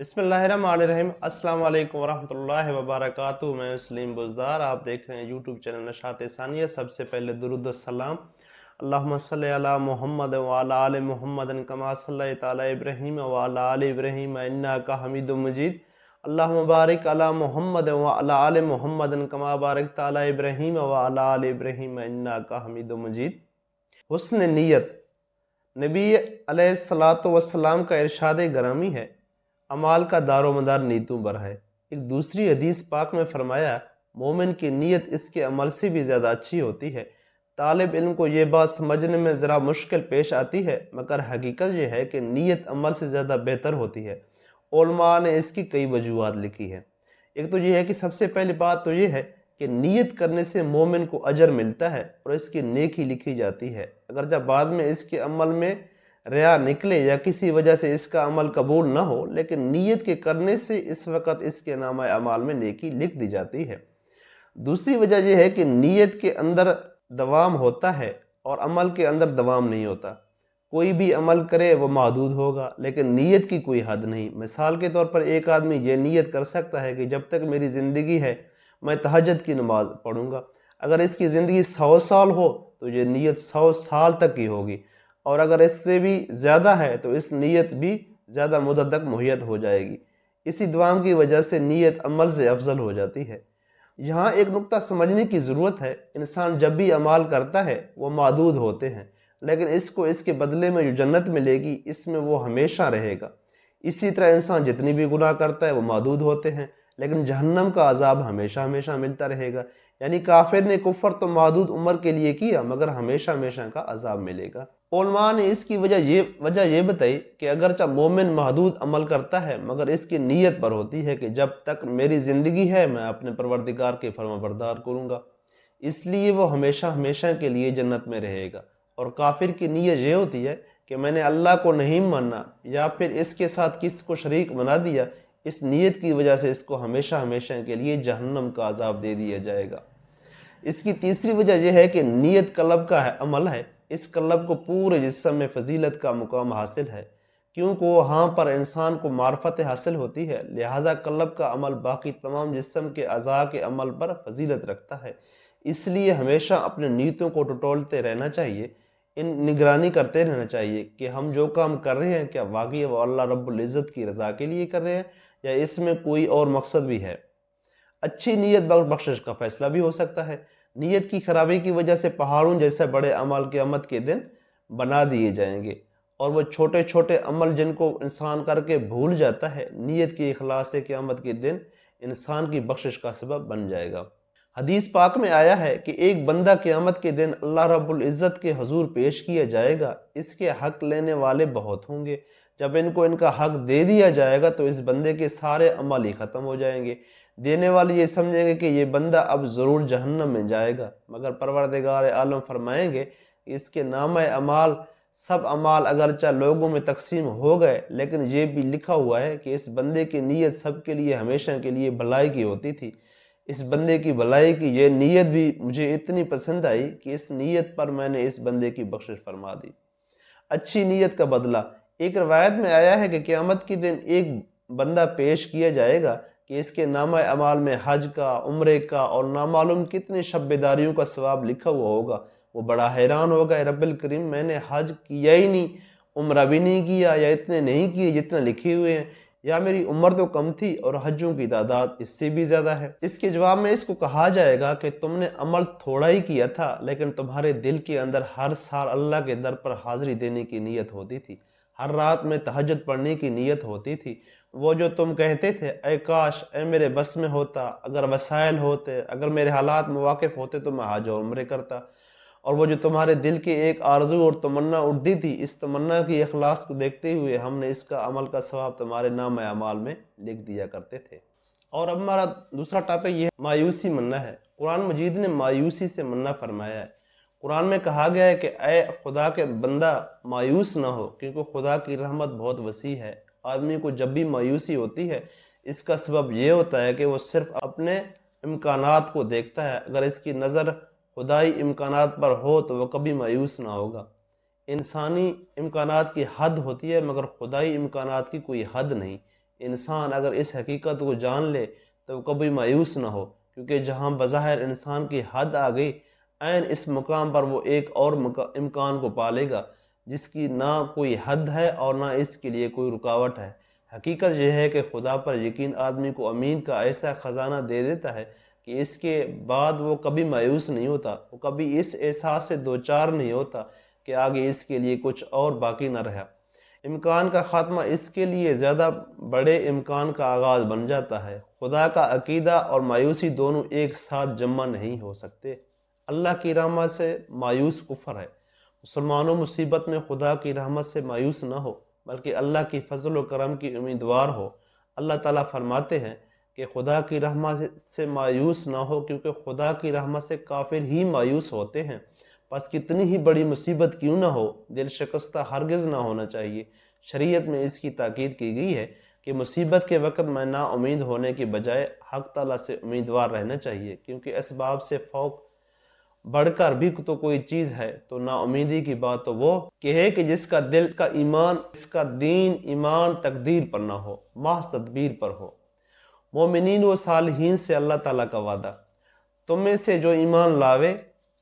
بسم اللہ الرحمن الرحیم۔ السلام علیکم ورحمۃ اللہ وبرکاتہ۔ میں سلیم بزدار، آپ دیکھ رہے ہیں یوٹیوب چینل نشاط ثانیہ۔ سب سے پہلے درود السلام، اللہم صلی علی محمد وعلی آل محمد کما صلیت علی ابراہیم وعلی آل ابراہیم انک حمید مجید۔ اللہم بارک علی محمد وعلی آل محمد کما بارکت علی ابراہیم وعلی آل ابراہیم انک حمید مجید۔ حسن نیت نبی علیہ السلام کا ارشاد گرامی ہے، اعمال کا دار و مدار نیتوں پر ہے۔ ایک دوسری حدیث پاک میں فرمایا، مومن کی نیت اس کے عمل سے بھی زیادہ اچھی ہوتی ہے۔ طالب علم کو یہ بات سمجھنے میں ذرا مشکل پیش آتی ہے، مگر حقیقت یہ ہے کہ نیت عمل سے زیادہ بہتر ہوتی ہے۔ علماء نے اس کی کئی وجوہات لکھی ہے۔ ایک تو یہ ہے کہ سب سے پہلی بات تو یہ ہے کہ نیت کرنے سے مومن کو اجر ملتا ہے اور اس کی نیکی لکھی جاتی ہے۔ اگر جب بعد میں اس کے عمل میں ریا نکلے یا کسی وجہ سے اس کا عمل قبول نہ ہو، لیکن نیت کے کرنے سے اس وقت اس کے نامہ اعمال میں نیکی لکھ دی جاتی ہے۔ دوسری وجہ یہ ہے کہ نیت کے اندر دوام ہوتا ہے اور عمل کے اندر دوام نہیں ہوتا۔ کوئی بھی عمل کرے وہ محدود ہوگا، لیکن نیت کی کوئی حد نہیں۔ مثال کے طور پر ایک آدمی یہ نیت کر سکتا ہے کہ جب تک میری زندگی ہے میں تہجد کی نماز پڑھوں گا۔ اگر اس کی زندگی 100 سال ہو تو یہ نیت 100 سال تک کی ہوگی، اور اگر اس سے بھی زیادہ ہے تو اس نیت بھی زیادہ مدت تک محیط ہو جائے گی۔ اسی دوام کی وجہ سے نیت عمل سے افضل ہو جاتی ہے۔ یہاں ایک نقطہ سمجھنے کی ضرورت ہے، انسان جب بھی اعمال کرتا ہے وہ معدود ہوتے ہیں، لیکن اس کے بدلے میں جو جنت ملے گی اس میں وہ ہمیشہ رہے گا۔ اسی طرح انسان جتنی بھی گناہ کرتا ہے وہ معدود ہوتے ہیں، لیکن جہنم کا عذاب ہمیشہ ہمیشہ ملتا رہے گا۔ یعنی کافر نے کفر تو محدود عمر کے لیے کیا، مگر ہمیشہ ہمیشہ کا عذاب ملے گا۔ علماء نے اس کی وجہ یہ بتائی کہ اگرچہ مومن محدود عمل کرتا ہے، مگر اس کی نیت پر ہوتی ہے کہ جب تک میری زندگی ہے میں اپنے پروردگار کے فرما بردار کروں گا، اس لیے وہ ہمیشہ ہمیشہ کے لیے جنت میں رہے گا۔ اور کافر کی نیت یہ ہوتی ہے کہ میں نے اللہ کو نہیں ماننا یا پھر اس کے ساتھ کس کو شریک بنا دیا، اس نیت کی وجہ سے اس کو ہمیشہ ہمیشہ کے لیے جہنم کا عذاب دے دیا جائے گا۔ اس کی تیسری وجہ یہ ہے کہ نیت قلب کا عمل ہے۔ اس قلب کو پورے جسم میں فضیلت کا مقام حاصل ہے، کیونکہ وہاں پر انسان کو معرفت حاصل ہوتی ہے، لہذا قلب کا عمل باقی تمام جسم کے اعضاء کے عمل پر فضیلت رکھتا ہے۔ اس لیے ہمیشہ اپنے نیتوں کو ٹٹولتے رہنا چاہیے، نگرانی کرتے رہنا چاہیے کہ ہم جو کام کر رہے ہیں کیا واقعی وہ اللہ رب العزت کی رضا کے لیے کر رہے ہیں یا اس میں کوئی اور مقصد بھی ہے۔ اچھی نیت بخشش کا فیصلہ بھی ہو سکتا ہے۔ نیت کی خرابی کی وجہ سے پہاڑوں جیسے بڑے اعمال قیامت کے دن بنا دیے جائیں گے، اور وہ چھوٹے چھوٹے عمل جن کو انسان کر کے بھول جاتا ہے، نیت کی اخلاص سے قیامت کے دن انسان کی بخشش کا سبب بن جائے گا۔ حدیث پاک میں آیا ہے کہ ایک بندہ قیامت کے دن اللہ رب العزت کے حضور پیش کیا جائے گا، اس کے حق لینے والے بہت ہوں گے۔ جب ان کو ان کا حق دے دیا جائے گا تو اس بندے کے سارے عمل ہی ختم ہو جائیں گے۔ دینے والے یہ سمجھیں گے کہ یہ بندہ اب ضرور جہنم میں جائے گا، مگر پروردگار عالم فرمائیں گے کہ اس کے نامہ اعمال سب اعمال اگرچہ لوگوں میں تقسیم ہو گئے، لیکن یہ بھی لکھا ہوا ہے کہ اس بندے کی نیت سب کے لیے ہمیشہ کے لیے بھلائی کی ہوتی تھی۔ اس بندے کی بھلائی کی یہ نیت بھی مجھے اتنی پسند آئی کہ اس نیت پر میں نے اس بندے کی بخشش فرما دی۔ اچھی نیت کا بدلہ۔ ایک روایت میں آیا ہے کہ قیامت کے دن ایک بندہ پیش کیا جائے گا کہ اس کے نامہ اعمال میں حج کا، عمرے کا اور نامعلوم کتنے شب بیداریوں کا ثواب لکھا ہوا ہوگا۔ وہ بڑا حیران ہوگا، اے رب الکریم میں نے حج کیا ہی نہیں، عمرہ بھی نہیں کیا، یا اتنے نہیں کیے جتنے لکھے ہوئے ہیں، یا میری عمر تو کم تھی اور حجوں کی تعداد اس سے بھی زیادہ ہے۔ اس کے جواب میں اس کو کہا جائے گا کہ تم نے عمل تھوڑا ہی کیا تھا، لیکن تمہارے دل کے اندر ہر سال اللہ کے در پر حاضری دینے کی نیت ہوتی تھی، ہر رات میں تہجد پڑھنے کی نیت ہوتی تھی۔ وہ جو تم کہتے تھے اے کاش، اے میرے بس میں ہوتا، اگر وسائل ہوتے، اگر میرے حالات مواقف ہوتے تو میں حج و عمرے کرتا، اور وہ جو تمہارے دل کی ایک آرزو اور تمنا اٹھتی تھی، اس تمنا کی اخلاص کو دیکھتے ہوئے ہم نے اس کا عمل کا ثواب تمہارے نامہ اعمال میں لکھ دیا کرتے تھے۔ اور اب ہمارا دوسرا ٹاپک یہ مایوسی مننا ہے۔ قرآن مجید نے مایوسی سے مننا فرمایا ہے۔ قرآن میں کہا گیا ہے کہ اے خدا کے بندہ مایوس نہ ہو، کیونکہ خدا کی رحمت بہت وسیع ہے۔ آدمی کو جب بھی مایوسی ہوتی ہے اس کا سبب یہ ہوتا ہے کہ وہ صرف اپنے امکانات کو دیکھتا ہے۔ اگر اس کی نظر خدائی امکانات پر ہو تو وہ کبھی مایوس نہ ہوگا۔ انسانی امکانات کی حد ہوتی ہے، مگر خدائی امکانات کی کوئی حد نہیں۔ انسان اگر اس حقیقت کو جان لے تو وہ کبھی مایوس نہ ہو، کیونکہ جہاں بظاہر انسان کی حد آ گئی، عین اس مقام پر وہ ایک اور امکان کو پالے گا جس کی نہ کوئی حد ہے اور نہ اس کے لیے کوئی رکاوٹ ہے۔ حقیقت یہ ہے کہ خدا پر یقین آدمی کو امید کا ایسا خزانہ دے دیتا ہے کہ اس کے بعد وہ کبھی مایوس نہیں ہوتا، وہ کبھی اس احساس سے دوچار نہیں ہوتا کہ آگے اس کے لیے کچھ اور باقی نہ رہا۔ امکان کا خاتمہ اس کے لیے زیادہ بڑے امکان کا آغاز بن جاتا ہے۔ خدا کا عقیدہ اور مایوسی دونوں ایک ساتھ جمع نہیں ہو سکتے۔ اللہ کی رحمت سے مایوس کفر ہے۔ مسلمانوں مصیبت میں خدا کی رحمت سے مایوس نہ ہو بلکہ اللہ کی فضل و کرم کی امیدوار ہو۔ اللہ تعالیٰ فرماتے ہیں کہ خدا کی رحمت سے مایوس نہ ہو، کیونکہ خدا کی رحمت سے کافر ہی مایوس ہوتے ہیں۔ پس کتنی ہی بڑی مصیبت کیوں نہ ہو، دل شکستہ ہرگز نہ ہونا چاہیے۔ شریعت میں اس کی تاکید کی گئی ہے کہ مصیبت کے وقت میں نا امید ہونے کی بجائے حق تعالیٰ سے امیدوار رہنا چاہیے، کیونکہ اسباب سے فوق بڑھ کر بھی تو کوئی چیز ہے۔ تو نا امیدی کی بات تو وہ کہ ہے کہ جس کا دل کا ایمان، اس کا دین ایمان تقدیر پر نہ ہو، محض تدبیر پر ہو۔ مومنین و صالحین سے اللہ تعالیٰ کا وعدہ: تم میں سے جو ایمان لاوے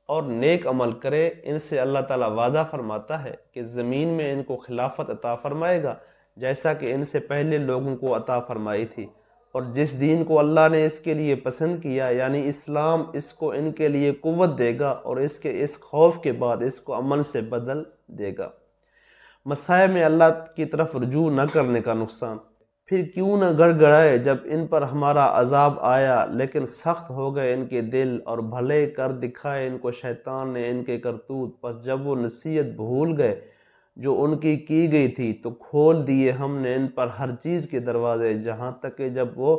اور نیک عمل کرے، ان سے اللہ تعالیٰ وعدہ فرماتا ہے کہ زمین میں ان کو خلافت عطا فرمائے گا، جیسا کہ ان سے پہلے لوگوں کو عطا فرمائی تھی، اور جس دین کو اللہ نے اس کے لیے پسند کیا یعنی اسلام، اس کو ان کے لیے قوت دے گا اور اس کے اس خوف کے بعد اس کو امن سے بدل دے گا۔ مسائب میں اللہ کی طرف رجوع نہ کرنے کا نقصان: پھر کیوں نہ گڑ گڑائے جب ان پر ہمارا عذاب آیا، لیکن سخت ہو گئے ان کے دل، اور بھلے کر دکھائے ان کو شیطان نے ان کے کرتوت۔ پس جب وہ نصیحت بھول گئے جو ان کی گئی تھی، تو کھول دیے ہم نے ان پر ہر چیز کے دروازے، جہاں تک کہ جب وہ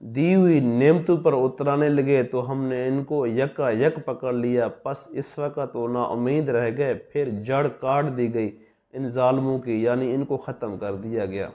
دی ہوئی نعمتوں پر اترانے لگے تو ہم نے ان کو یکا یک پکڑ لیا۔ پس اس وقت وہ نا امید رہ گئے، پھر جڑ کاٹ دی گئی ان ظالموں کی، یعنی ان کو ختم کر دیا گیا۔